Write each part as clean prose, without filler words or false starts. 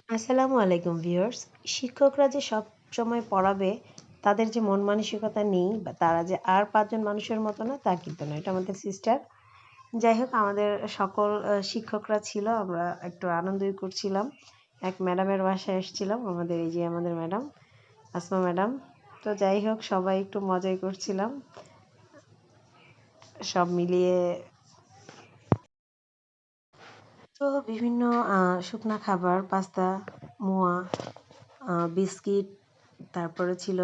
আসসালামু আলাইকুম ভিউয়ার্স। শিক্ষকরা যে সব সময় পড়াবে তাদের যে মন মানসিকতা নেই বা তারা যে আর ৫ জন মানুষের মতো না তা কিন্তু না। এটা আমাদের সিস্টার। যাই হোক আমাদের সকল শিক্ষকরা ছিল। আমরা একটু আনন্দই করছিলাম। এক ম্যাডামের বাসায় এসেছিলাম। এই যে আমাদের ম্যাডাম, আসমা ম্যাডাম। তো যাই হোক সবাই একটু মজাই করছিলাম। সব মিলিয়ে তো বিভিন্ন শুকনা খাবার, পাস্তা, মোয়া, বিস্কিট, তারপরে ছিল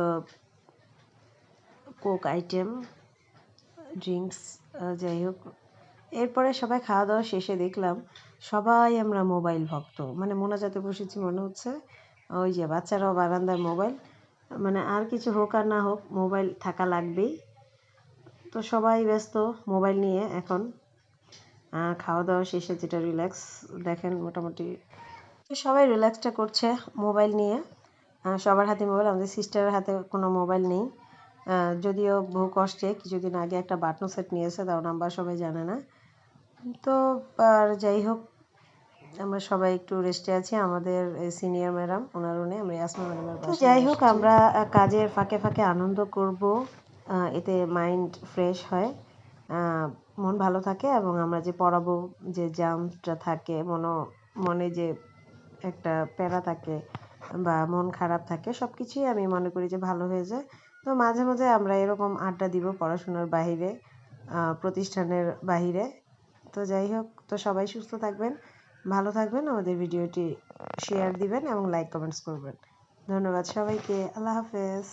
কোক আইটেম, ড্রিংকস, যাই হোক। এরপরে সবাই খাওয়া-দাওয়া শেষে দেখলাম সবাই আমরা মোবাইল ভক্ত। মানে মোনাজাতে বসেছি মনে হচ্ছে। ওই যে বাচ্চারাও বারান্দায় মোবাইল। মানে আর কিছু হোক আর না হোক মোবাইল থাকা লাগবেই। তো সবাই ব্যস্ত মোবাইল নিয়ে এখন। খাওয়া-দাওয়া শেষে যেটা রিল্যাক্স দেখেন মোটামুটি তো সবাই রিল্যাক্সটা করছে মোবাইল নিয়ে। সবার হাতে মোবাইল। আমাদের সিস্টারের হাতে কোনো মোবাইল নেই। যদিও বহু কষ্টে কিছুদিন আগে একটা বাটন সেট নিয়েছে, তাও নাম্বার সবাই জানে না। তো আর যাই হোক আমরা সবাই একটু রেস্টে আছি। আমাদের সিনিয়র ম্যাডাম ওনার উনি আমরা আসমা ম্যাডামের বাসায় যাই হোক আমরা কাজের ফাঁকে ফাঁকে আনন্দ করব। এতে মাইন্ড ফ্রেশ হয়, মন ভালো থাকে এবং আমরা যে পড়াবো যে জাম্পটা থাকে মনে যে একটা প্যারা থাকে বা মন খারাপ থাকে সব কিছুই আমি মনে করি যে ভালো হয়ে যায়। তো মাঝে মাঝে আমরা এরকম আড্ডা দিব পড়াশোনার বাহিরে, প্রতিষ্ঠানের বাহিরে। তো যাই হোক তো সবাই সুস্থ থাকবেন, ভালো থাকবেন, আমাদের ভিডিওটি শেয়ার দিবেন এবং লাইক কমেন্টস করবেন। ধন্যবাদ সবাইকে। আল্লাহ হাফেজ।